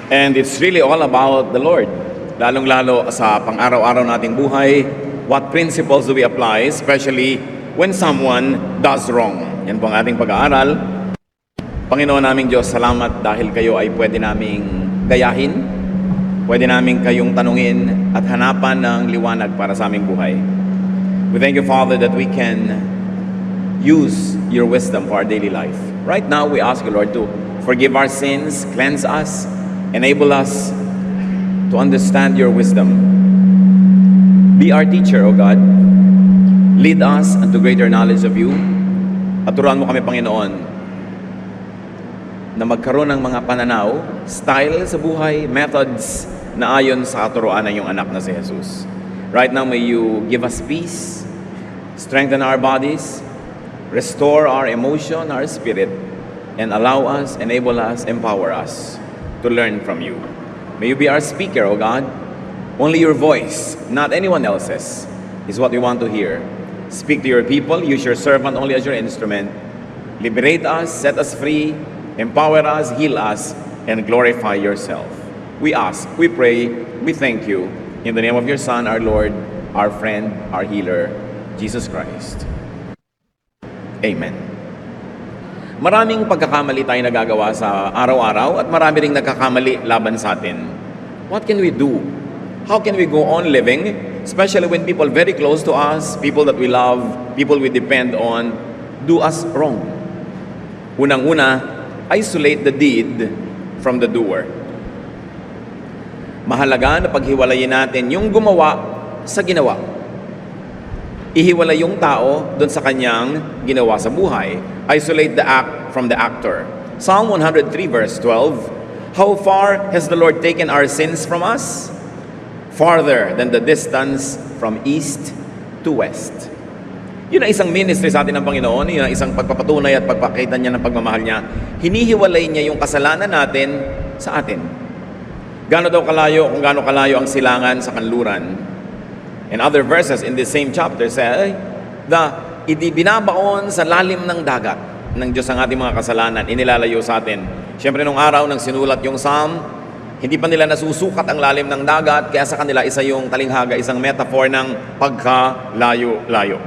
And it's really all about the Lord. Lalong-lalo sa pang-araw-araw nating buhay, what principles do we apply, especially when someone does wrong? Yan po ang ating pag-aaral. Panginoon naming Diyos, salamat dahil kayo ay pwede naming gayahin, pwede namin kayong tanungin at hanapan ng liwanag para sa aming buhay. We thank you, Father, that we can use your wisdom for our daily life. Right now, we ask you, Lord, to forgive our sins, cleanse us, enable us to understand your wisdom. Be our teacher, O God. Lead us unto greater knowledge of you. At turuan mo kami, Panginoon, na magkaroon ng mga pananaw, style sa buhay, methods na ayon sa katuruan ng iyong anak na si Jesus. Right now, may you give us peace, strengthen our bodies, restore our emotion, our spirit, and allow us, enable us, empower us to learn from you. May you be our speaker, O God. Only your voice, not anyone else's, is what we want to hear. Speak to your people, use your servant only as your instrument. Liberate us, set us free, empower us, heal us, and glorify yourself. We ask, we pray, we thank you. In the name of your Son, our Lord, our friend, our healer, Jesus Christ. Amen. Maraming pagkakamali tayo nagagawa sa araw-araw at marami ring nagkakamali laban sa atin. What can we do? How can we go on living, especially when people very close to us, people that we love, people we depend on, do us wrong? Unang-una, isolate the deed from the doer. Mahalaga na paghiwalayin natin yung gumawa sa ginawa. Ihiwalay yung tao doon sa kanyang ginawa sa buhay. Isolate the act from the actor. Psalm 103 verse 12, how far has the Lord taken our sins from us? Farther than the distance from east to west. Yun ang isang ministry sa atin ng Panginoon, yun ang isang pagpapatunay at pagpakita niya ng pagmamahal niya. Hinihiwalay niya yung kasalanan natin sa atin. Gaano daw kalayo, kung gaano kalayo ang silangan sa kanluran. And other verses in this same chapter say, binabaon sa lalim ng dagat ng Diyos ang ating mga kasalanan, inilalayo sa atin. Siyempre nung araw nang sinulat yung Psalm, hindi pa nila nasusukat ang lalim ng dagat, kaya sa kanila isa yung talinghaga, isang metaphor ng pagkalayo-layo.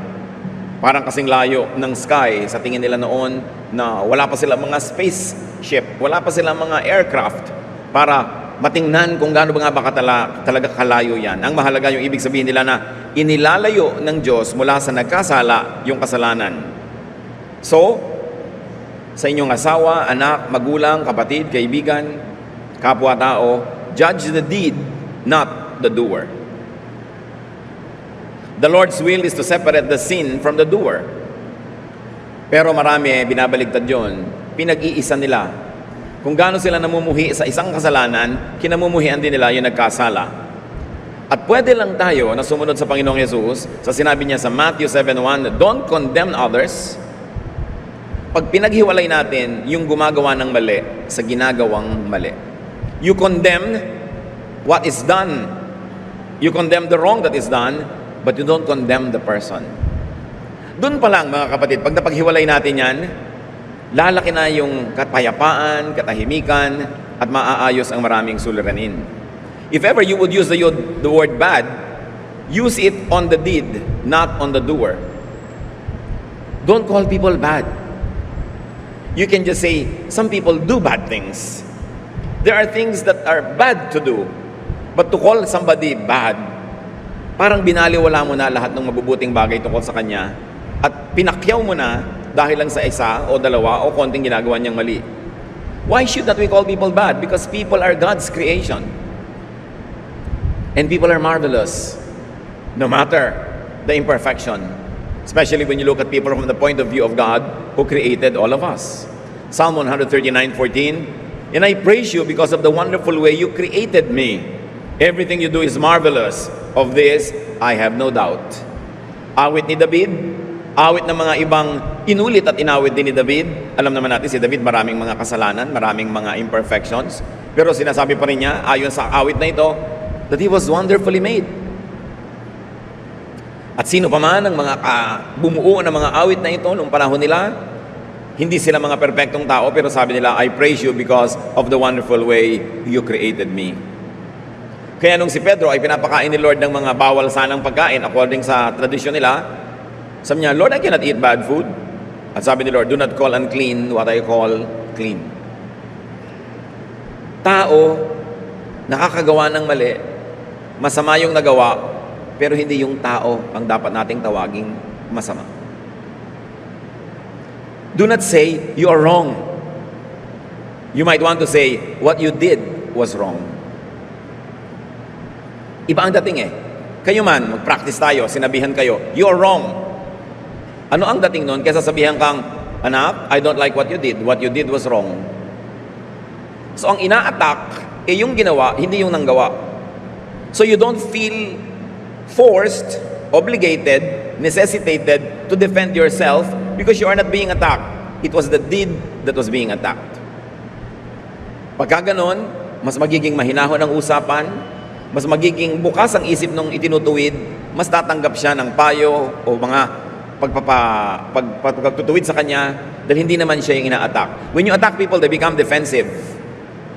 Parang kasing layo ng sky sa tingin nila noon na wala pa silang mga spaceship, wala pa silang mga aircraft para matingnan kung gaano ba talaga kalayo yan. Ang mahalaga yung ibig sabihin nila na inilalayo ng Diyos mula sa nagkasala yung kasalanan. So, sa inyong asawa, anak, magulang, kapatid, kaibigan, kapwa-tao, judge the deed, not the doer. The Lord's will is to separate the sin from the doer. Pero marami, binabaligtad yun. Pinag-iisa nila. Kung gaano sila namumuhi sa isang kasalanan, kinamumuhian din nila yung nagkasala. At pwede lang tayo na sumunod sa Panginoong Yesus sa sinabi niya sa Matthew 7:1, don't condemn others. Pag pinaghiwalay natin yung gumagawa ng mali sa ginagawang mali. You condemn what is done. You condemn the wrong that is done, but you don't condemn the person. Doon pa lang mga kapatid, pag napaghiwalay natin yan, lalaki na yung kapayapaan, katahimikan, at maaayos ang maraming suliranin. If ever you would use the word bad, use it on the deed, not on the doer. Don't call people bad. You can just say, some people do bad things. There are things that are bad to do, but to call somebody bad, parang binaliwala mo na lahat ng mabubuting bagay tungkol sa kanya at pinakyaw mo na dahil lang sa isa o dalawa o konting ginagawa niyang mali. Why should not we call people bad? Because people are God's creation. And people are marvelous, no matter the imperfection. Especially when you look at people from the point of view of God who created all of us. Psalm 139:14, and I praise you because of the wonderful way you created me. Everything you do is marvelous. Of this, I have no doubt. Awit ni David, awit ng mga ibang inulit at inawit din ni David. Alam naman natin si David maraming mga kasalanan, maraming mga imperfections. Pero sinasabi pa rin niya, ayon sa awit na ito, that he was wonderfully made. At sino pa man ang mga bumuo ng mga awit na ito noong panahon nila, Hindi sila mga perpektong tao, pero sabi nila, I praise you because of the wonderful way you created me. Kaya nung si Pedro ay pinapakain ni Lord ng mga bawal sanang pagkain according sa tradisyon nila, sabi niya, Lord, I cannot eat bad food. At sabi ni Lord, do not call unclean what I call clean. Tao, nakakagawa ng mali, masama yung nagawa, pero hindi yung tao ang dapat nating tawaging masama. Do not say, you are wrong. You might want to say, what you did was wrong. Iba ang dating eh. Kayo man, mag-practice tayo, sinabihan kayo, you are wrong. Ano ang dating nun? Kaysa sabihan kang, anak, I don't like what you did. What you did was wrong. So ang ina-attack, yung ginawa, hindi yung nanggawa. So you don't feel forced, obligated, necessitated to defend yourself because you are not being attacked. It was the deed that was being attacked. Pagka ganon, mas magiging mahinahon ang usapan, mas magiging bukas ang isip nung itinutuwid, mas tatanggap siya ng payo o mga pagtutuwid sa kanya dahil hindi naman siya yung ina-attack. When you attack people, they become defensive.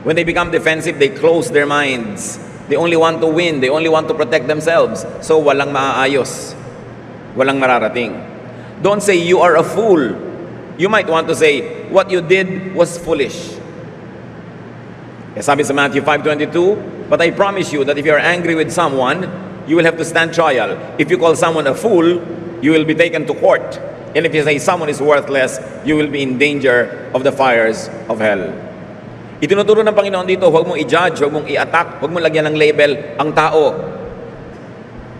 When they become defensive, they close their minds. They only want to win. They only want to protect themselves. So walang maaayos. Walang mararating. Don't say, you are a fool. You might want to say, what you did was foolish. Kaya sabi sa Matthew 5:22, but I promise you that if you are angry with someone, you will have to stand trial. If you call someone a fool, you will be taken to court. And if you say someone is worthless, you will be in danger of the fires of hell. Itinuturo ng Panginoon dito, huwag mong i-judge, huwag mong i-attack, huwag mong lagyan ng label ang tao.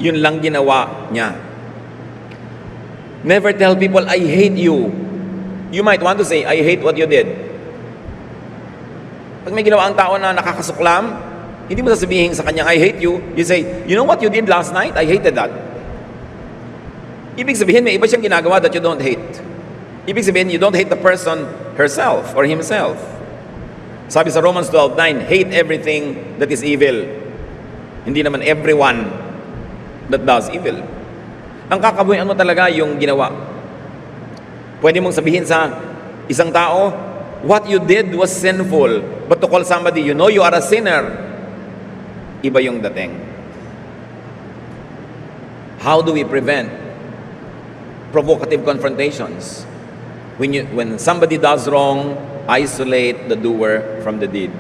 Yun lang ginawa niya. Never tell people, I hate you. You might want to say, I hate what you did. Pag may ginawa ang tao na nakakasuklam, hindi mo sasabihin sa kanya, I hate you. You say, you know what you did last night? I hated that. Ibig sabihin, may iba siyang ginagawa that you don't hate. Ibig sabihin, you don't hate the person herself or himself. Sabi sa Romans 12:9, hate everything that is evil. Hindi naman everyone that does evil. Ang kakabuhian mo talaga yung ginawa. Pwede mong sabihin sa isang tao, what you did was sinful. But to call somebody, you know you are a sinner, iba yung dating. How do we prevent provocative confrontations? When somebody does wrong, isolate the doer from the deed.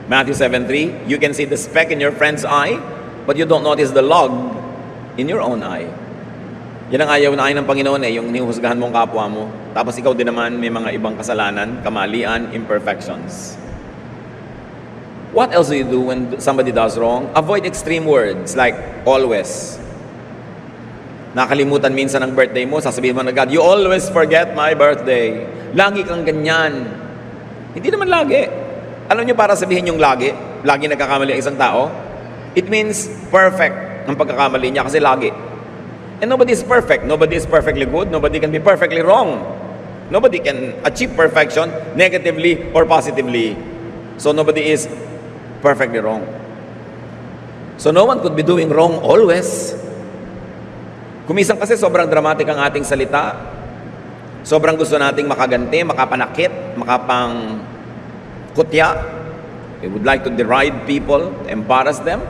Matthew 7:3, you can see the speck in your friend's eye, but you don't notice the log in your own eye. Yan ang ayaw na ng Panginoon yung hinihusgahan mong kapwa mo. Tapos ikaw din naman may mga ibang kasalanan, kamalian, imperfections. What else do you do when somebody does wrong? Avoid extreme words like always. Nakalimutan minsan ang birthday mo, sasabihin mo na God, you always forget my birthday. Lagi kang ganyan. Hindi naman lagi. Alam niyo para sabihin yung lagi nagkakamali ang isang tao? It means perfect ang pagkakamali niya kasi lagi. And nobody is perfect. Nobody is perfectly good. Nobody can be perfectly wrong. Nobody can achieve perfection negatively or positively. So nobody is perfectly wrong. So no one could be doing wrong always. Kumisang kasi sobrang dramatic ang ating salita. Sobrang gusto nating makaganti, makapanakit, makapangkutya. We would like to deride people, to embarrass them.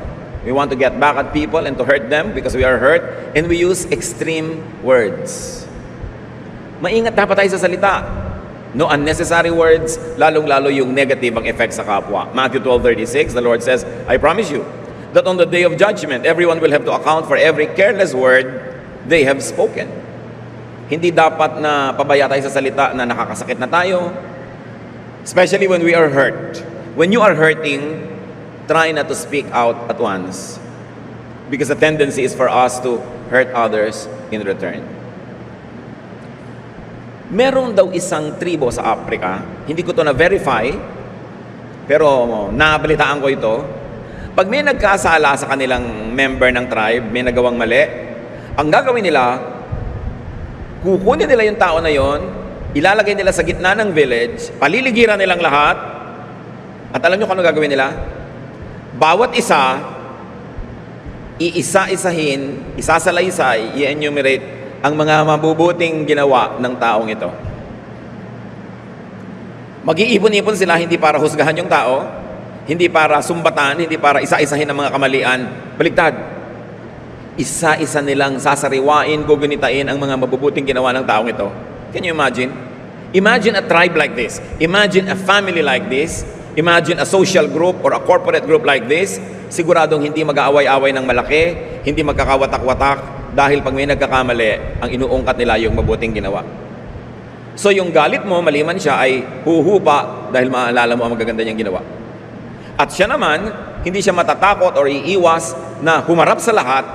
We want to get back at people and to hurt them because we are hurt. And we use extreme words. Maingat dapat tayo sa salita. No unnecessary words, lalong-lalo yung negative ang effect sa kapwa. Matthew 12:36, the Lord says, I promise you that on the day of judgment, everyone will have to account for every careless word they have spoken. Hindi dapat na pabaya tayo sa salita na nakakasakit na tayo. Especially when we are hurt. When you are hurting, try not to speak out at once. Because the tendency is for us to hurt others in return. Meron daw isang tribo sa Africa, hindi ko to na-verify, pero nabalitaan ko ito. Pag may nagkasala sa kanilang member ng tribe, may nagawang mali, ang gagawin nila, kukunin nila yung tao na yon, ilalagay nila sa gitna ng village, paliligiran nilang lahat, at alam nyo kung ano gagawin nila? Bawat isa, iisa-isahin, isasalaysay, i-enumerate ang mga mabubuting ginawa ng taong ito. Mag-iipon-ipon sila hindi para husgahan yung tao, hindi para sumbatan, hindi para isa-isahin ang mga kamalian. Baligtad. Isa-isa nilang sasariwain, gugunitain ang mga mabubuting ginawa ng taong ito. Can you imagine? Imagine a tribe like this. Imagine a family like this. Imagine a social group or a corporate group like this. Siguradong hindi mag-aaway-away ng malaki, hindi magkakawatak-watak, dahil pag may nagkakamali, ang inuungkat nila yung mabuting ginawa. So yung galit mo, maliman siya, ay huhupa dahil maalala mo ang magaganda niyang ginawa. At siya naman, hindi siya matatakot or iiwas na humarap sa lahat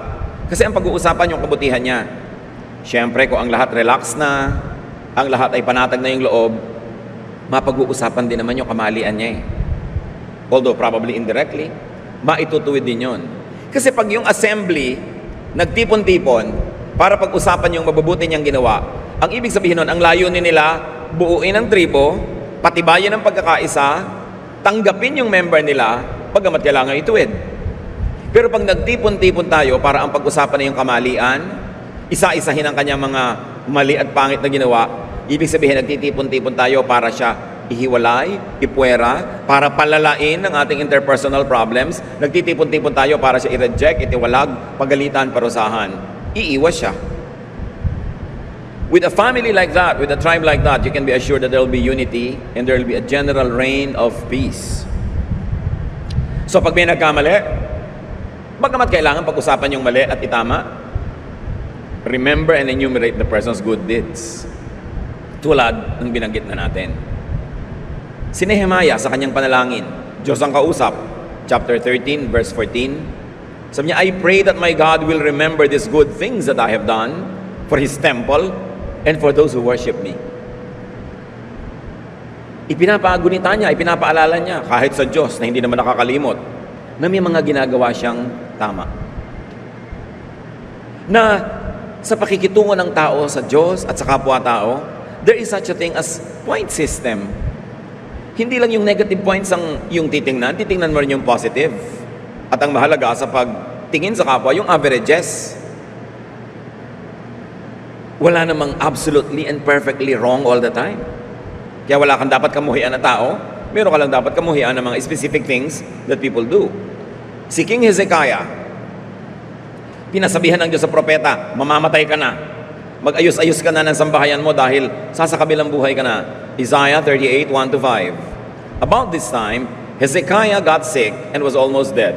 kasi ang pag-uusapan yung kabutihan niya. Siyempre, kung ang lahat relax na, ang lahat ay panatag na yung loob, mapag-uusapan din naman yung kamalian niya eh. Although probably indirectly, maitutuwid din yun. Kasi pag yung assembly, nagtipon-tipon para pag-usapan yung mabubuti niyang ginawa, ang ibig sabihin nun, ang layunin nila, buuin ang tribo, patibayin ang pagkakaisa, tanggapin yung member nila, pagkamat kailangan ituwid. Pero pag nagtipon-tipon tayo para ang pag-usapan na yung kamalian, isa-isahin ang kanyang mga mali at pangit na ginawa, ibig sabihin nagtitipon-tipon tayo para siya ihiwalay, ipuwera, para palalain ang ating interpersonal problems, nagtitipon-tipon tayo para siya i-reject, itiwalag, pagalitan, parusahan. Iiwas siya. With a family like that, with a tribe like that, you can be assured that there will be unity and there will be a general reign of peace. So pag may nagkamali, bagamat kailangan pag-usapan yung mali at itama, remember and enumerate the person's good deeds. Tulad ng binanggit na natin. Si Nehemiah sa kanyang panalangin, Diyos ang kausap, chapter 13, verse 14, sabi niya, I pray that my God will remember these good things that I have done for His temple and for those who worship me. Ipinapagunita niya, ipinapaalala niya, kahit sa Diyos na hindi naman nakakalimot, na may mga ginagawa siyang tama. Na sa pakikitungo ng tao sa Diyos at sa kapwa-tao, there is such a thing as point system. Hindi lang yung negative points ang yung titingnan mo rin yung positive. At ang mahalaga sa pagtingin sa kapwa, yung averages. Wala namang absolutely and perfectly wrong all the time. Kaya wala kang dapat kamuhian na tao, meron ka lang dapat kamuhian ng mga specific things that people do. Si King Hezekiah, pinasabihan ng Diyos sa propeta, mamamatay ka na. Mag-ayos-ayos ka na ng sambahayan mo dahil sasakabilang buhay ka na. Isaiah 38, 1-5. About this time, Hezekiah got sick and was almost dead.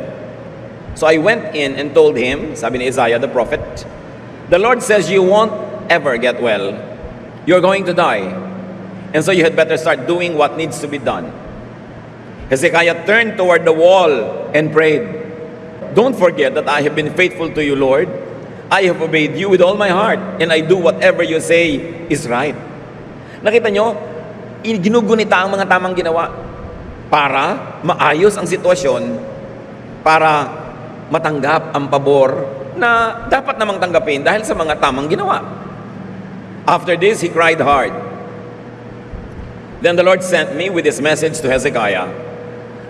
So I went in and told him, sabi ni Isaiah the prophet, the Lord says you won't ever get well. You're going to die. And so you had better start doing what needs to be done. Hezekiah turned toward the wall and prayed, don't forget that I have been faithful to you, Lord. I have obeyed you with all my heart, and I do whatever you say is right. Nakita nyo, ginugunita ang mga tamang ginawa para maayos ang sitwasyon, para matanggap ang pabor na dapat namang tanggapin dahil sa mga tamang ginawa. After this, he cried hard. Then the Lord sent me with this message to Hezekiah.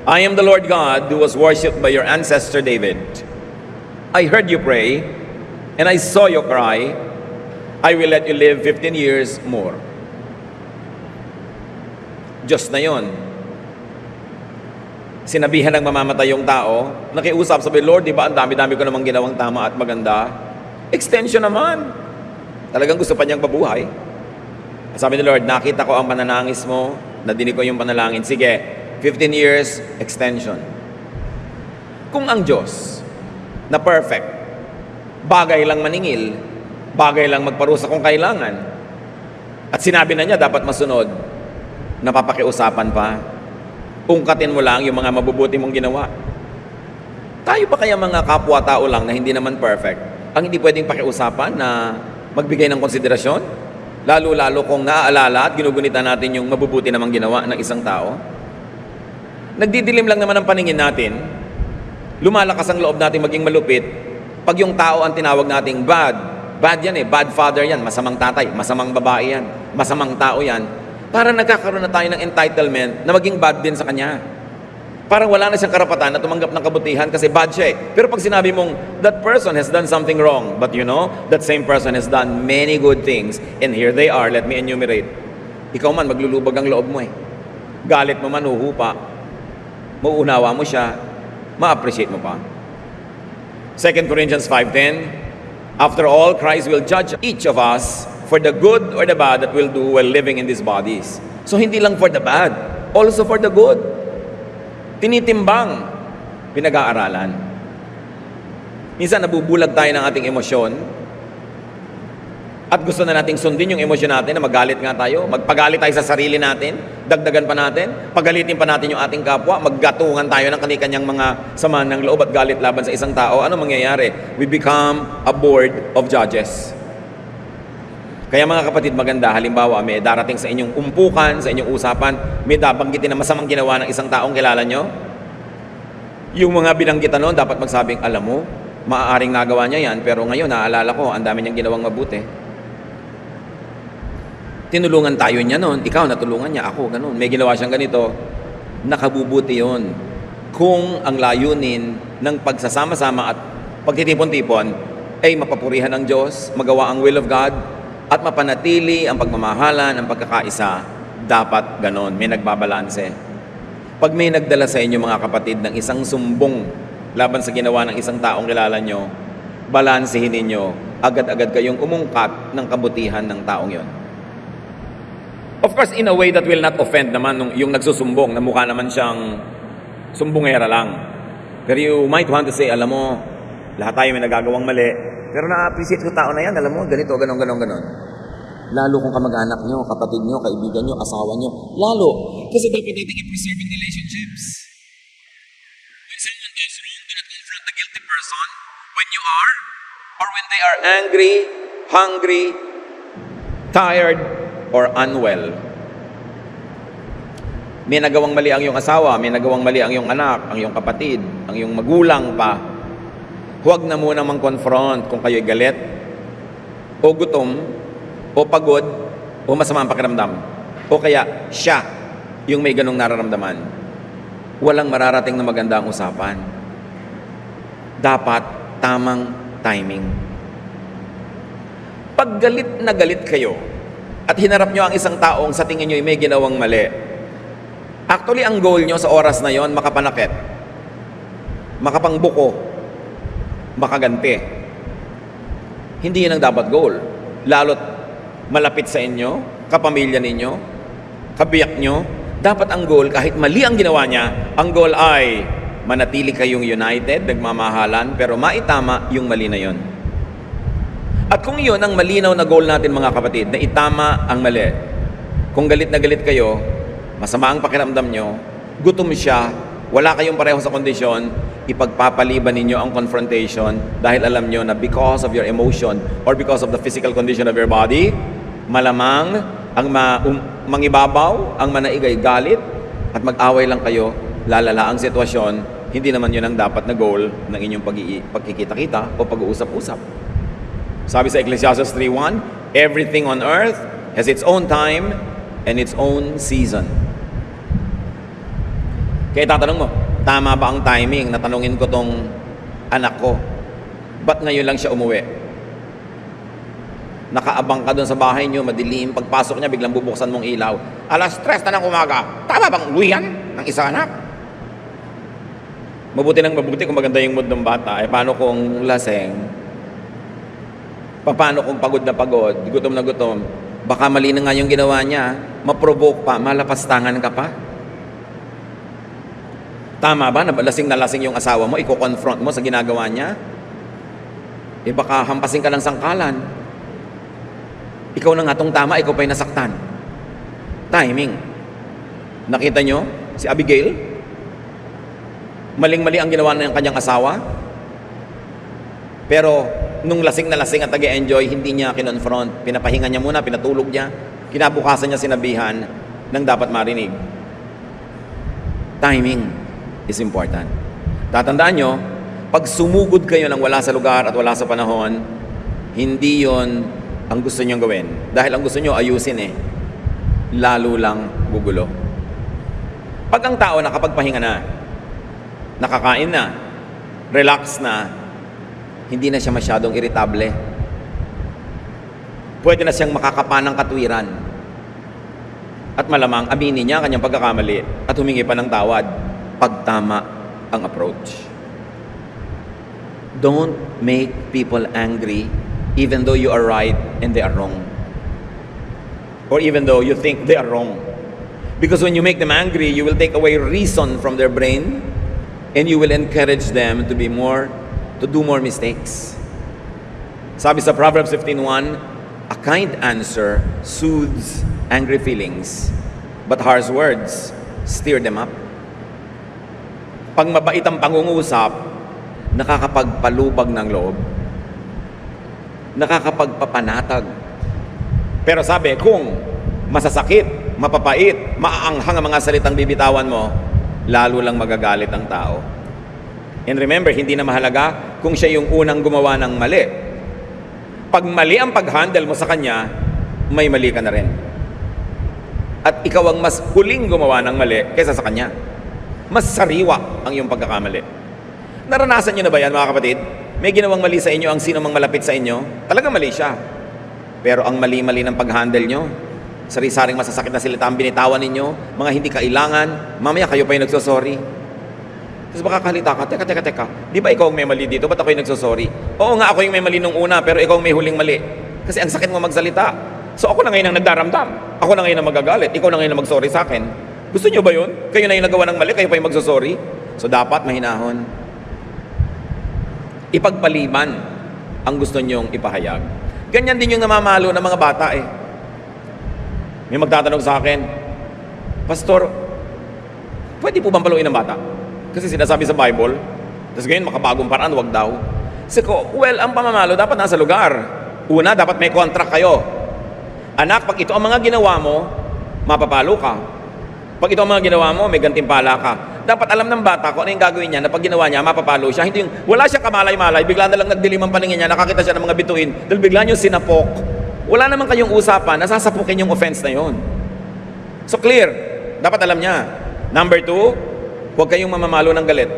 I am the Lord God who was worshipped by your ancestor David. I heard you pray, and I saw your cry. I will let you live 15 years more. Diyos na yon. Sinabihan ng mamamatay yung tao, nakiusap, sabi, Lord, di ba ang dami-dami ko namang ginawang tama at maganda? Extension naman. Talagang gusto pa niyang pabuhay. At sabi ni Lord, nakita ko ang pananangis mo, nadinig ko yung panalangin. Sige, 15 years, extension. Kung ang Diyos, na perfect, bagay lang maningil, bagay lang magparusa kung kailangan, at sinabi na niya dapat masunod, napapakiusapan pa, ungkatin mo lang yung mga mabubuti mong ginawa. Tayo pa kaya mga kapwa-tao lang na hindi naman perfect, ang hindi pwedeng pakiusapan na magbigay ng konsiderasyon? Lalo-lalo kung naaalala at ginugunita natin yung mabubuti namang ginawa ng isang tao. Nagdidilim lang naman ang paningin natin. Lumalakas ang loob natin maging malupit pag yung tao ang tinawag nating bad. Bad yan eh, bad father yan, masamang tatay, masamang babae yan, masamang tao yan. Para nagkakaroon na tayo ng entitlement na maging bad din sa kanya. Parang wala na siyang karapatan na tumanggap ng kabutihan kasi bad siya eh. Pero pag sinabi mong, that person has done something wrong, but you know, that same person has done many good things, and here they are, let me enumerate. Ikaw man, maglulubag ang loob mo eh. galit mo man, huhupa, mauunawa mo siya, ma-appreciate mo pa. 2 Corinthians 5:10, after all, Christ will judge each of us for the good or the bad that we'll do while living in these bodies. So hindi lang for the bad, also for the good. Tinitimbang, pinag-aaralan. Minsan nabubulag tayo ng ating emosyon at gusto na nating sundin yung emosyon natin na magalit nga tayo, magpagalit tayo sa sarili natin, dagdagan pa natin, pagalitin pa natin yung ating kapwa, maggatungan tayo ng kani-kanyang mga sama ng loob at galit laban sa isang tao. Ano mangyayari? We become a board of judges. Kaya mga kapatid, maganda, halimbawa may darating sa inyong umpukan, sa inyong usapan, may babanggitin na masamang ginawa ng isang taong kilala nyo. Yung mga binanggitan noon, dapat magsabing, alam mo, maaaring nagawa niya yan, pero ngayon, naaalala ko, ang dami niyang ginawang mabuti. Tinulungan tayo niya noon, ikaw natulungan niya, ako, ganun. May ginawa siyang ganito, nakabubuti yon. Kung ang layunin ng pagsasama-sama at pagtitipon-tipon ay mapapurihan ng Diyos, magawa ang will of God, at mapanatili ang pagmamahalan, ang pagkakaisa, dapat ganon. May nagbabalanse. Pag may nagdala sa inyo mga kapatid ng isang sumbong laban sa ginawa ng isang taong kilala nyo, balansehin ninyo, agad-agad kayong umungkat ng kabutihan ng taong yon. Of course, in a way that will not offend naman yung nagsusumbong, na mukha naman siyang sumbongera lang. Pero you might want to say, alam mo, lahat tayo may nagagawang mali, pero na-appreciate ko tao na yan, alam mo, ganito, ganon. Lalo kung kamag-anak nyo, kapatid nyo, kaibigan nyo, asawa nyo, lalo. Kasi dapat natin i-preserve in relationships. When someone does wrong, do not confront the guilty person when you are, or when they are angry, hungry, tired, or unwell. May nagawang mali ang iyong asawa, may nagawang mali ang iyong anak, ang iyong kapatid, ang iyong magulang pa. Huwag na muna mang-confront kung kayo'y galit, o gutom, o pagod, o masama ang pakiramdam. O kaya siya yung may ganong nararamdaman. Walang mararating na maganda ang usapan. Dapat tamang timing. Pag galit na galit kayo, at hinarap nyo ang isang taong sa tingin nyo may ginawang mali, actually ang goal nyo sa oras na yon, makapanakit, makapangbuko, makaganti. Hindi yun ang dapat goal. Lalo't malapit sa inyo, kapamilya ninyo, kabiyak nyo, dapat ang goal, kahit mali ang ginawa niya, ang goal ay manatili kayong united, nagmamahalan, pero maitama yung mali na yon. At kung yun ang malinaw na goal natin mga kapatid, na itama ang mali, kung galit na galit kayo, masama ang pakiramdam nyo, gutom siya, wala kayong pareho sa kondisyon, ipagpapaliban ninyo ang confrontation dahil alam nyo na because of your emotion or because of the physical condition of your body, malamang ang mangibabaw, ang manaigay galit, at mag-away lang kayo, lalala ang sitwasyon, hindi naman yun ang dapat na goal ng inyong pagkikita-kita o pag-uusap-usap. Sabi sa Ecclesiastes 3:1, everything on earth has its own time and its own season. Kaya tatanong mo, tama ba ang timing? Natanungin ko tong anak ko, ba't ngayon lang siya umuwi? Nakaabang ka doon sa bahay niyo, madilim, pagpasok niya, biglang bubuksan mong ilaw. 3:00 na ng umaga, tama bang uwian ng isa anak? Mabuti kung maganda yung mood ng bata. Paano kung laseng? Paano kung pagod na pagod, gutom na gutom? Baka mali na nga yung ginawa niya, ma-provoke pa, malapastangan ka pa. Tama ba na lasing yung asawa mo, i-confront mo sa ginagawa niya? Baka hampasin ka ng sangkalan. Ikaw na nga tong tama, ikaw pa'y nasaktan. Timing. Nakita nyo si Abigail? Maling-mali ang ginawa ng kanyang asawa. Pero nung lasing na lasing at nag-enjoy, hindi niya kinonfront. Pinapahinga niya muna, pinatulog niya. Kinabukasan niya sinabihan ng dapat marinig. Timing is important. Tatandaan nyo, pag sumugod kayo ng wala sa lugar at wala sa panahon, hindi yon ang gusto nyo gawin. Dahil ang gusto nyo ayusin lalo lang gugulo. Pag ang tao nakapagpahinga na, nakakain na, relax na, hindi na siya masyadong irritable. Pwede na siyang makakapa ng katwiran. At malamang aminin niya kanyang pagkakamali at humingi pa ng tawad pag tama ang approach. Don't make people angry even though you are right and they are wrong. Or even though you think they are wrong. Because when you make them angry, you will take away reason from their brain and you will encourage them to do more mistakes. Sabi sa Proverbs 15:1, a kind answer soothes angry feelings, but harsh words stir them up. Pag mabait ang pangungusap, nakakapagpalubag ng loob, nakakapagpapanatag. Pero sabi, kung masasakit, mapapait, maaanghang ang mga salitang bibitawan mo, lalo lang magagalit ang tao. And remember, hindi na mahalaga kung siya yung unang gumawa ng mali. Pag mali ang pag-handle mo sa kanya, may mali ka na rin. At ikaw ang mas huling gumawa ng mali kaysa sa kanya. Mas sariwa ang iyong pagkakamali. Naranasan nyo na ba yan, mga kapatid? May ginawang mali sa inyo ang sino mang malapit sa inyo? Talagang mali siya. Pero ang mali-mali ng pag-handle nyo, sari-saring masasakit na salita ang binitawan ninyo, mga hindi kailangan, mamaya kayo pa yung nagsosorry. Tapos baka kalita ka, teka, di ba ikaw ang may mali dito? Ba't ako yung nagsosorry? Oo nga, ako yung may mali nung una, pero ikaw ang may huling mali. Kasi ang sakit mo magsalita. So ako na ngayon ang nagdaramdam. Ako na ngayon ang magagalit. Ikaw na ngayon ang mag-sorry sa akin. Gusto nyo ba yun? Kayo na yung nagawa ng mali, kayo pa yung magsosorry? So dapat mahinahon. Ipagpaliban ang gusto nyong ipahayag. Ganyan din yung namamalo ng mga bata eh. May magtatanong sa akin, Pastor, pwede po bang paluin ng bata? Kasi sinasabi sa Bible, tapos ngayon makabagong paraan, wag daw. Kasi well, ang pamamalo dapat nasa lugar. Una, dapat may contract kayo. Anak, pag ito ang mga ginawa mo, mapapalo ka. Pag ito ang mga ginawa mo, may gantimpala ka. Dapat alam ng bata kung ano yung gagawin niya na pag ginawa niya, mapapalo siya. Hindi yung, wala siyang kamalay-malay, bigla na lang nagdilim ang paningin niya, nakakita siya ng mga bituin, dahil bigla niyo sinapok. Wala naman kayong usapan, nasasapukin yung offense na yon. So clear, dapat alam niya. Number 2, huwag kayong mamamalo ng galit.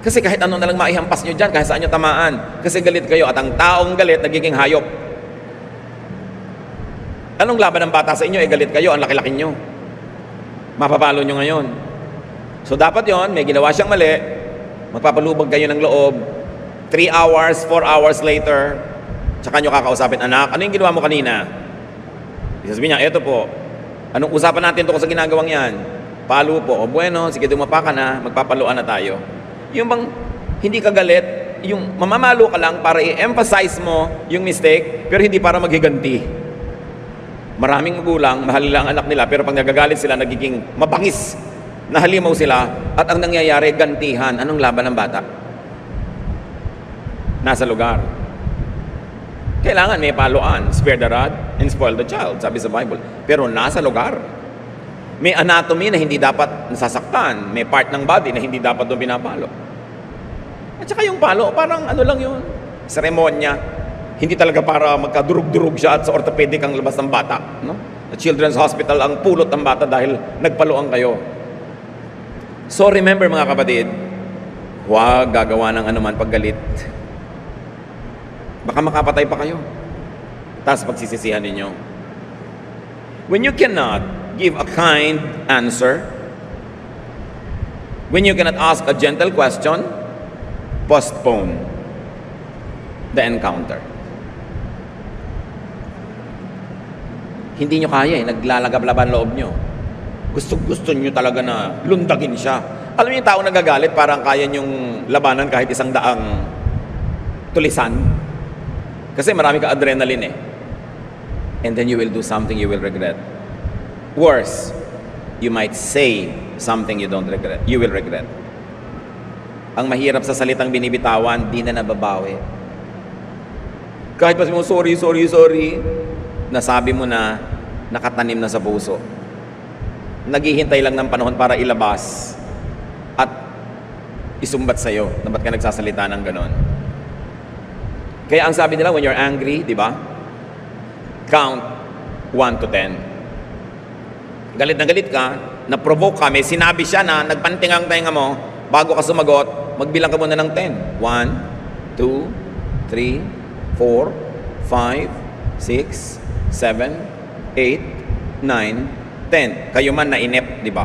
Kasi kahit ano na lang maihampas nyo dyan, kahit saan nyo tamaan. Kasi galit kayo at ang taong galit nagiging hayop. Anong laban ng bata sa inyo? Galit kayo, ang laki-laki nyo. Mapapalo nyo ngayon. So dapat yon, may ginawa siyang mali, magpapalubag kayo ng loob, 3 hours, 4 hours later, tsaka nyo kakausapin, anak, ano yung ginawa mo kanina? Sasabihin niya, eto po, anong usapan natin tungkol sa ginagawang yan? Palo po. O bueno, sige dumapa ka na, magpapaluan na tayo. Yung bang hindi ka galit, yung mamamalo ka lang para i-emphasize mo yung mistake, pero hindi para maghiganti. Maraming magulang, mahal nila ang anak nila, pero pag nagagalit sila, nagiging mabangis. Nahalimaw sila, at ang nangyayari, gantihan. Anong laban ng bata? Nasa lugar. Kailangan may paluan. Spare the rod and spoil the child, sabi sa Bible. Pero nasa lugar. May anatomy na hindi dapat nasasaktan. May part ng body na hindi dapat doon pinapalo. At saka yung palo, parang ano lang yun, seremonya. Hindi talaga para magkadurug-durug siya at sa orthopedic ang labas ng bata. No? Sa Children's Hospital ang pulot ng bata dahil nagpaluan kayo. So remember mga kapatid, huwag gagawa ng anuman paggalit. Baka makapatay pa kayo. Tapos pagsisisihan ninyo. When you cannot give a kind answer, when you cannot ask a gentle question, postpone the encounter. Hindi nyo kaya naglalagab-laban loob nyo. Gusto nyo talaga na lundagin siya. Alam niyo yung tao nagagalit, parang kaya nyong labanan kahit 100 tulisan. Kasi marami ka adrenaline eh. And then you will do something you will regret. Worse, you might say something you will regret. Ang mahirap sa salitang binibitawan, di na nababawi. Kahit pa mo, sorry, nasabi mo na nakatanim na sa puso. Naghihintay lang ng panahon para ilabas at isumbat sa'yo na ba't ka nagsasalita ng ganon. Kaya ang sabi nila, when you're angry, di ba? Count 1 to 10. Galit na galit ka, na-provoke ka, may sinabi siya na nagpanting ang tenga mo, bago ka sumagot, magbilang ka muna ng 10. 1, 2, 3, 4, 5, 6, 7, 8, 9, 10. Kayo man nainip, di ba?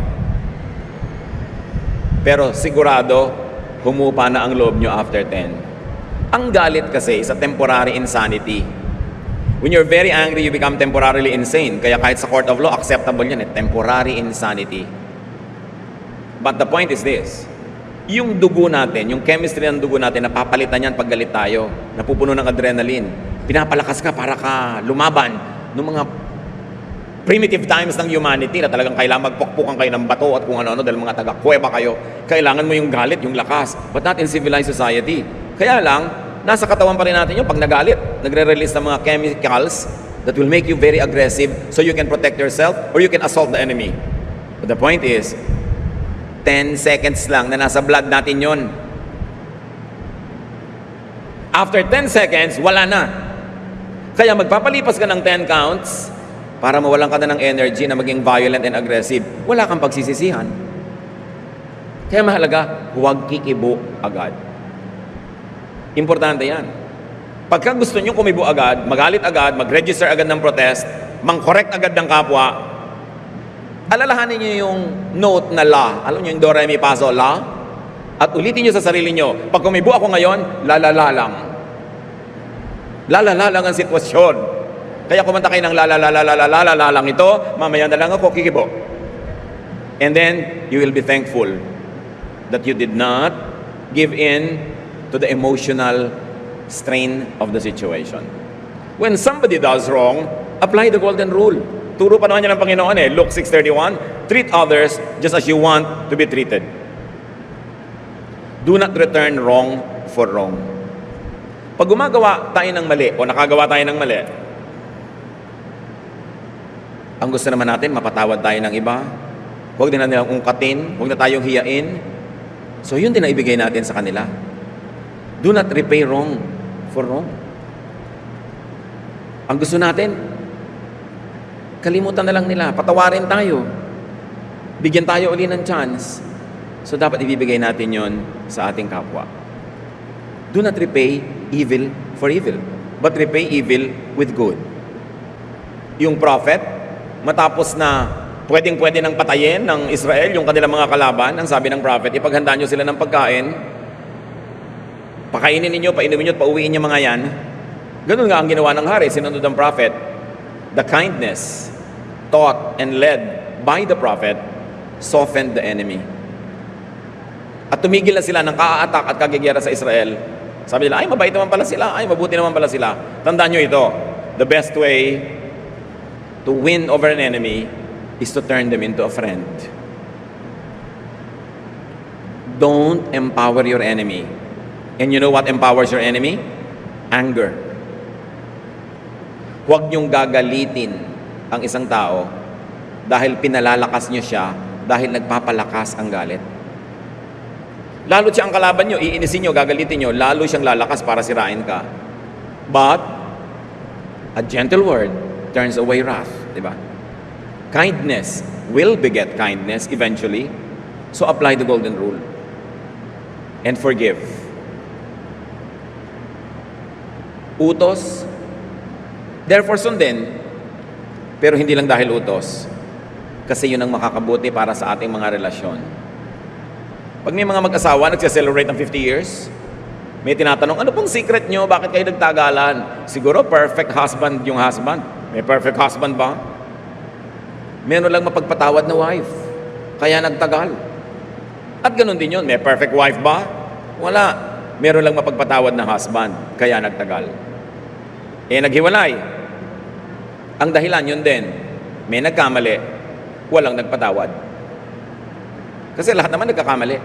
Pero sigurado, humupa na ang loob nyo after 10. Ang galit kasi is a temporary insanity. When you're very angry, you become temporarily insane. Kaya kahit sa court of law, acceptable yan temporary insanity. But the point is this, yung dugo natin, yung chemistry ng dugo natin, napapalitan yan pag galit tayo, napupuno ng adrenaline. Pinapalakas ka para ka lumaban ng mga primitive times ng humanity na talagang kailangan magpukpukan kayo ng bato at kung ano-ano dahil mga taga-kuweba kayo. Kailangan mo yung galit, yung lakas. But not in civilized society. Kaya lang, nasa katawan pa rin natin yung pag nagalit, nagre-release ng mga chemicals that will make you very aggressive so you can protect yourself or you can assault the enemy. But the point is, 10 seconds lang na nasa blood natin yon. After 10 seconds, wala na. Kaya magpapalipas ka ng 10 counts para mawalan ka na ng energy na maging violent and aggressive. Wala kang pagsisisihan. Kaya mahalaga, huwag kikibo agad. Importante yan. Pagka gusto nyo kumibo agad, magalit agad, mag-register agad ng protest, mang-correct agad ng kapwa, alalahanin nyo yung note na la. Alam nyo yung do, re, mi, fa, sol, la? At ulitin nyo sa sarili nyo, pag kumibo ako ngayon, lalala lang. Lalala lang ang sitwasyon. Kaya kumanta kayo ng lalala lang ito, mamaya na lang ako kikibo. And then, you will be thankful that you did not give in to the emotional strain of the situation. When somebody does wrong, apply the golden rule. Turo pa naman niya ng Panginoon Luke 6:31, treat others just as you want to be treated. Do not return wrong for wrong. Pag gumagawa tayo ng mali o nakagawa tayo ng mali, ang gusto naman natin, mapatawad tayo ng iba. Huwag din na nilang ungkatin, huwag na tayong hiyain. So yun din ang ibigay natin sa kanila. Do not repay wrong for wrong. Ang gusto natin, kalimutan na lang nila, patawarin tayo. Bigyan tayo uli ng chance. So dapat ibibigay natin yon sa ating kapwa. Do not repay evil for evil, but repay evil with good. Yung prophet, matapos na pwedeng-pwede nang patayin ng Israel yung kanilang mga kalaban, ang sabi ng prophet, ipaghanda nyo sila ng pagkain, pakainin ninyo, painumin nyo at pauwiin nyo mga yan. Ganun nga ang ginawa ng hari, sinunod ng prophet. The kindness taught and led by the prophet softened the enemy. At tumigil na sila ng ka-attack at kagigera sa Israel. Sabi nila, ay mabait naman pala sila, ay mabuti naman pala sila. Tandaan nyo ito, the best way to win over an enemy is to turn them into a friend. Don't empower your enemy. And you know what empowers your enemy? Anger. Huwag niyong gagalitin ang isang tao dahil pinalalakas niyo siya dahil nagpapalakas ang galit. Lalo siya ang kalaban niyo, iinisin niyo, gagalitin niyo, lalo siyang lalakas para sirain ka. But a gentle word turns away wrath, di ba? Kindness will beget kindness eventually. So apply the golden rule. And forgive. Utos, therefore sundin, pero hindi lang dahil utos. Kasi yun ang makakabuti para sa ating mga relasyon. Pag may mga mag-asawa nagse-celebrate ng 50 years, may tinatanong, ano pong secret nyo? Bakit kayo nagtagalan? Siguro perfect husband yung husband. May perfect husband ba? Meron lang mapagpatawad na wife. Kaya nagtagal. At ganun din yun. May perfect wife ba? Wala. Meron lang mapagpatawad na husband. Kaya nagtagal. Naghiwalay. Ang dahilan yun din. May nagkamali. Walang nagpatawad. Kasi lahat naman nagkakamali.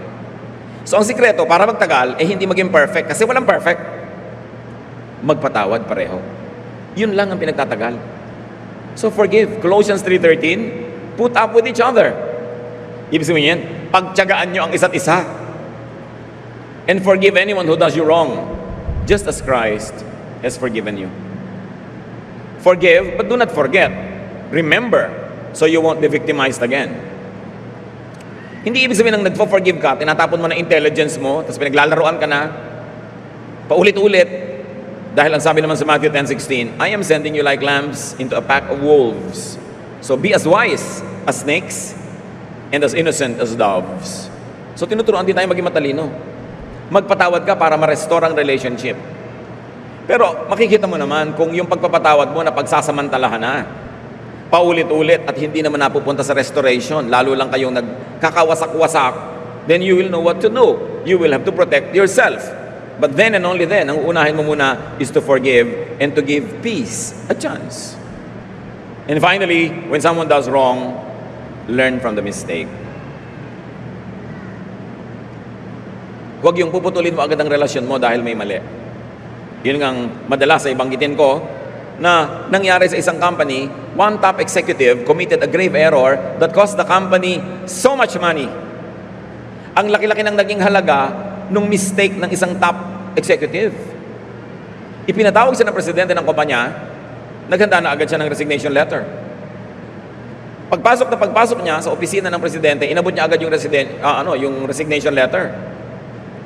So ang sikreto, para magtagal, hindi maging perfect. Kasi walang perfect. Magpatawad pareho. Yun lang ang pinagtatagal. So forgive. Colossians 3:13, put up with each other. Ibig sabihin yan, pagtiyagaan nyo ang isa't isa. And forgive anyone who does you wrong, just as Christ has forgiven you. Forgive, but do not forget. Remember, so you won't be victimized again. Hindi ibig sabihin ng nagpo-forgive ka, tinatapon mo na intelligence mo, tapos pinaglalaroan ka na, paulit-ulit. Dahil ang sabi naman sa Matthew 10:16, I am sending you like lambs into a pack of wolves. So be as wise as snakes and as innocent as doves. So tinuturuan din tayo maging matalino. Magpatawad ka para ma-restore ang relationship. Pero makikita mo naman kung yung pagpapatawad mo na pagsasamantalahan na, paulit-ulit at hindi naman napupunta sa restoration, lalo lang kayong nagkakawasak-wasak, then you will know what to do. You will have to protect yourself. But then and only then, ang unahin mo muna is to forgive and to give peace a chance. And finally, when someone does wrong, learn from the mistake. Huwag yung puputulin mo agad ang relasyon mo dahil may mali. Yun ang madalas ay banggitin ko na nangyari sa isang company, one top executive committed a grave error that cost the company so much money. Ang laki-laki ng naging halaga nung mistake ng isang top executive. Ipinatawag siya ng presidente ng kumpanya, naghanda na agad siya ng resignation letter. Pagpasok niya sa opisina ng presidente, inabot niya agad yung resignation letter.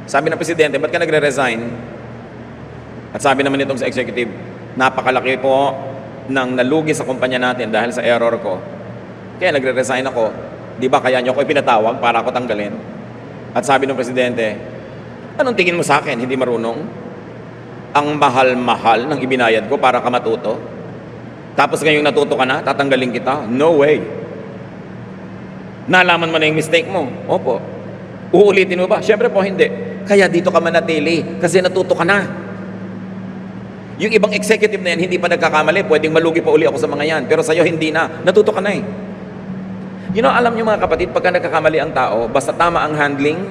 Sabi ng presidente, ba't ka nagre-resign? At sabi naman nitong sa executive, napakalaki po ng nalugi sa kumpanya natin dahil sa error ko. Kaya nagre-resign ako. Di ba kaya niyo ako ipinatawag para ako tanggalin? At sabi ng presidente, anong tingin mo sa akin? Hindi marunong? Ang mahal-mahal ng ibinayad ko para ka matuto? Tapos ngayong natuto ka na, tatanggalin kita? No way. Nalaman mo na yung mistake mo? Opo. Uulitin mo ba? Siyempre po hindi. Kaya dito ka manatili kasi natuto ka na. Yung ibang executive na yan, hindi pa nagkakamali, pwedeng malugi pa uli ako sa mga yan. Pero sa'yo, hindi na. Natuto ka na eh. You know, alam nyo mga kapatid, pagka nagkakamali ang tao, basta tama ang handling,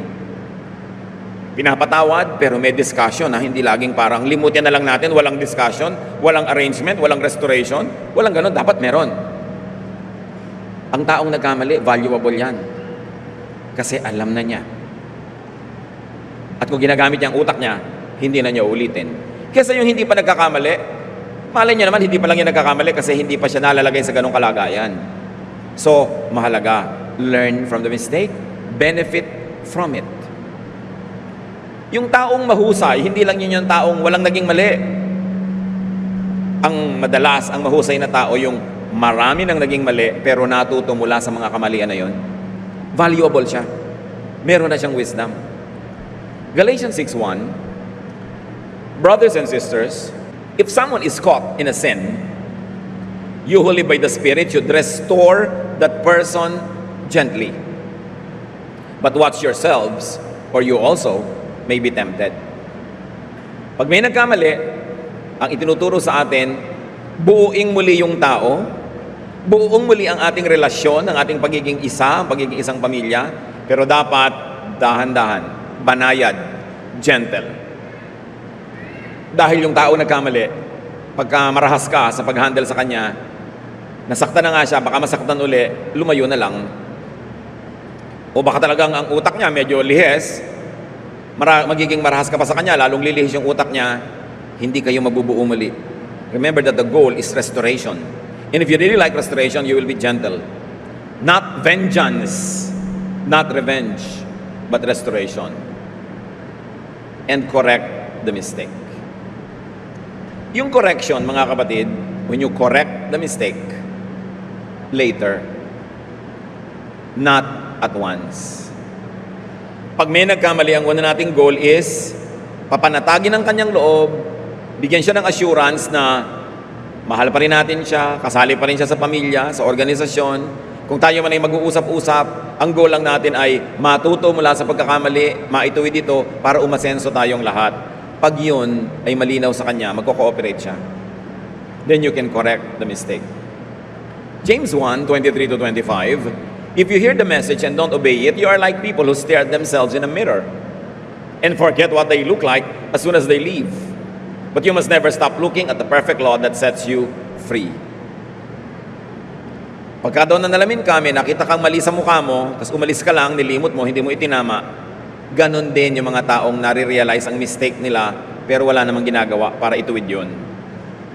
pinapatawad, pero may discussion. Hindi laging parang limutin na lang natin, walang discussion, walang arrangement, walang restoration, walang ganun. Dapat meron. Ang taong nagkamali, valuable yan. Kasi alam na niya. At kung ginagamit niya ang utak niya, hindi na niya ulitin. Kesa yung hindi pa nagkakamali, malay niya naman hindi pa lang yung nagkakamali kasi hindi pa siya nalalagay sa ganong kalagayan. So, mahalaga, learn from the mistake, benefit from it. Yung taong mahusay, hindi lang yun yung taong walang naging mali. Ang madalas, ang mahusay na tao, yung marami nang naging mali, pero natuto mula sa mga kamalian na yun. Valuable siya. Meron na siyang wisdom. Galatians 6:1, brothers and sisters, if someone is caught in a sin, you who live by the Spirit should restore that person gently. But watch yourselves, or you also may be tempted. Pag may nagkamali, ang itinuturo sa atin, buuing muli yung tao, buong muli ang ating relasyon, ang ating pagiging isa, ang pagiging isang pamilya, pero dapat dahan-dahan, banayad, gentle. Dahil yung tao nagkamali, pagka marahas ka sa pag-handle sa kanya, nasaktan na nga siya, baka masaktan uli, lumayo na lang. O baka talagang ang utak niya medyo lihes, magiging marahas ka pa sa kanya, lalong lilihis yung utak niya, hindi kayo mabubuo muli. Remember that the goal is restoration. And if you really like restoration, you will be gentle. Not vengeance, not revenge, but restoration. And correct the mistake. Yung correction, mga kapatid, when you correct the mistake, later, not at once. Pag may nagkamali, ang una nating goal is papanatagin ang kanyang loob, bigyan siya ng assurance na mahal pa rin natin siya, kasali pa rin siya sa pamilya, sa organisasyon. Kung tayo man ay mag-uusap-usap, ang goal lang natin ay matuto mula sa pagkakamali, maituwid ito para umasenso tayong lahat. Pag yun ay malinaw sa kanya, magko-cooperate siya. Then you can correct the mistake. James 1:23-25, if you hear the message and don't obey it, you are like people who stare at themselves in a mirror and forget what they look like as soon as they leave. But you must never stop looking at the perfect law that sets you free. Pagka daw na nalamin kami, nakita kang mali sa mukha mo, tapos umalis ka lang, nilimot mo, hindi mo itinama, ganon din yung mga taong nare-realize ang mistake nila pero wala namang ginagawa para ituwid yun.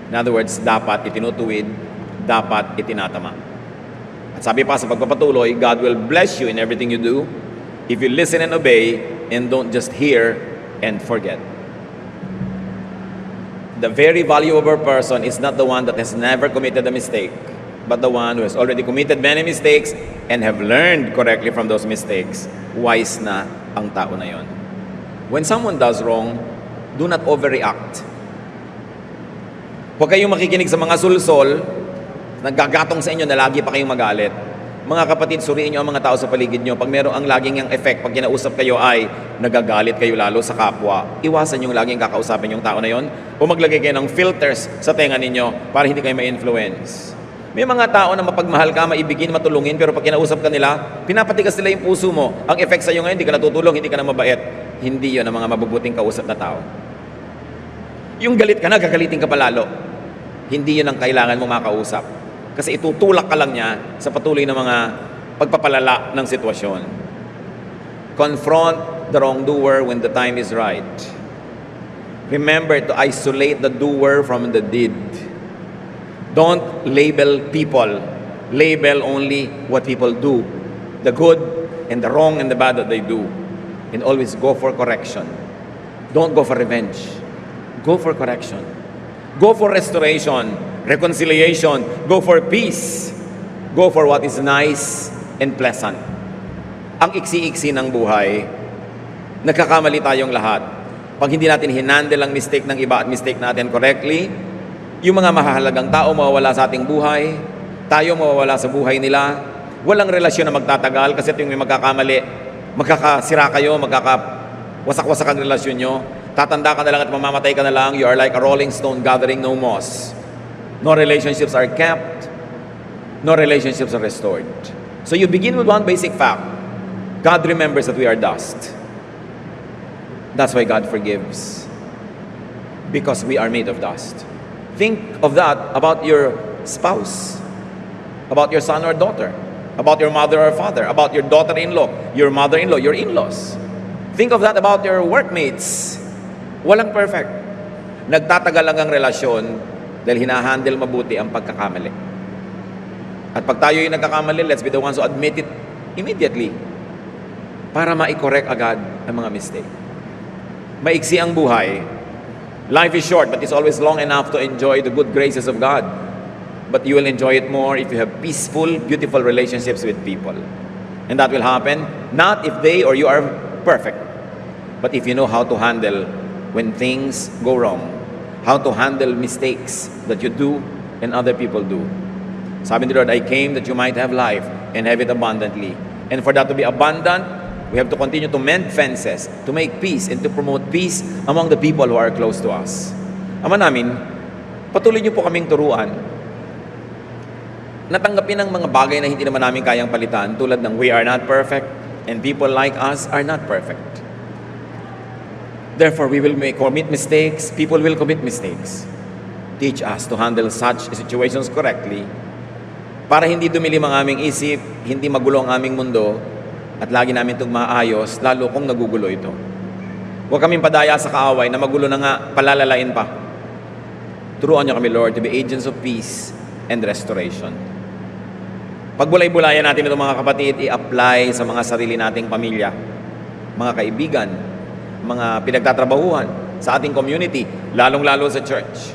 In other words, dapat itinutuwid, dapat itinatama. At sabi pa sa pagpapatuloy, God will bless you in everything you do if you listen and obey and don't just hear and forget. The very valuable person is not the one that has never committed a mistake, but the one who has already committed many mistakes and have learned correctly from those mistakes. Wise na ang tao na yon. When someone does wrong, do not overreact. Huwag kayong makikinig sa mga sulsol, naggagatong sa inyo na lagi pa kayong magalit. Mga kapatid, suriin nyo ang mga tao sa paligid nyo. Pag meron ang laging yung effect, pag kinausap kayo ay nagagalit kayo lalo sa kapwa, iwasan yung laging kakausapin yung tao na yon o maglagay kayo ng filters sa tenga ninyo para hindi kayo ma-influence. May mga tao na mapagmahal ka, maibigin, matulungin, pero pag kinausap ka nila, pinapatigas nila yung puso mo. Ang effect sa iyo ngayon, hindi ka natutulong, hindi ka na mabait. Hindi yon ang mga mabubuting kausap na tao. Yung galit ka na, gagalitin ka pa lalo. Hindi yun ang kailangan mo makausap. Kasi itutulak ka lang niya sa patuloy na mga pagpapalala ng sitwasyon. Confront the wrongdoer when the time is right. Remember to isolate the doer from the deed. Don't label people. Label only what people do. The good and the wrong and the bad that they do. And always go for correction. Don't go for revenge. Go for correction. Go for restoration, reconciliation. Go for peace. Go for what is nice and pleasant. Ang iksi-iksi ng buhay, nagkakamali tayong lahat. Pag hindi natin hinandle ang mistake ng iba at mistake natin correctly, yung mga mahahalagang tao mawawala sa ating buhay, tayo mawawala sa buhay nila, walang relasyon na magtatagal kasi ito yung may magkakamali, magkakasira kayo, magkakawasak-wasak ang relasyon nyo, tatanda ka na lang at mamamatay ka na lang, you are like a rolling stone gathering no moss. No relationships are kept, no relationships are restored. So you begin with one basic fact. God remembers that we are dust. That's why God forgives. Because we are made of dust. Think of that about your spouse, about your son or daughter, about your mother or father, about your daughter-in-law, your mother-in-law, your in-laws. Think of that about your workmates. Walang perfect. Nagtatagal lang ang relasyon dahil hinahandle mabuti ang pagkakamali. At pag tayo yung nagkakamali, let's be the ones who admit it immediately para ma-correct agad ang mga mistake. Maiksi ang buhay. Life is short, but it's always long enough to enjoy the good graces of God. But you will enjoy it more if you have peaceful, beautiful relationships with people. And that will happen not if they or you are perfect, but if you know how to handle when things go wrong, how to handle mistakes that you do and other people do. Sabi ni Lord, I came that you might have life and have it abundantly. And for that to be abundant, we have to continue to mend fences, to make peace, and to promote peace among the people who are close to us. Ama namin, patuloy niyo po kaming turuan. Natanggapin ang mga bagay na hindi naman namin kayang palitan, tulad ng we are not perfect, and people like us are not perfect. Therefore, we will commit mistakes, people will commit mistakes. Teach us to handle such situations correctly, para hindi dumilim ang aming isip, hindi magulo ang aming mundo, at lagi namin itong maayos, lalo kung nagugulo ito. Huwag kaming padaya sa kaaway na magulo na nga, palalalain pa. Turuan niyo kami, Lord, to be agents of peace and restoration. Pagbulay-bulayan natin itong mga kapatid, i-apply sa mga sarili nating pamilya, mga kaibigan, mga pinagtatrabahuhan, sa ating community, lalong-lalo sa church.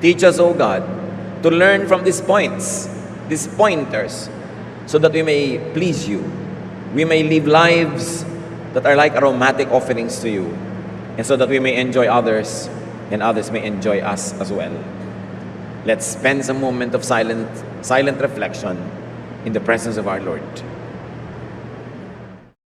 Teach us, O God, to learn from these points, these pointers, so that we may please you. We may live lives that are like aromatic offerings to you, and so that we may enjoy others, and others may enjoy us as well. Let's spend some moment of silent reflection in the presence of our Lord.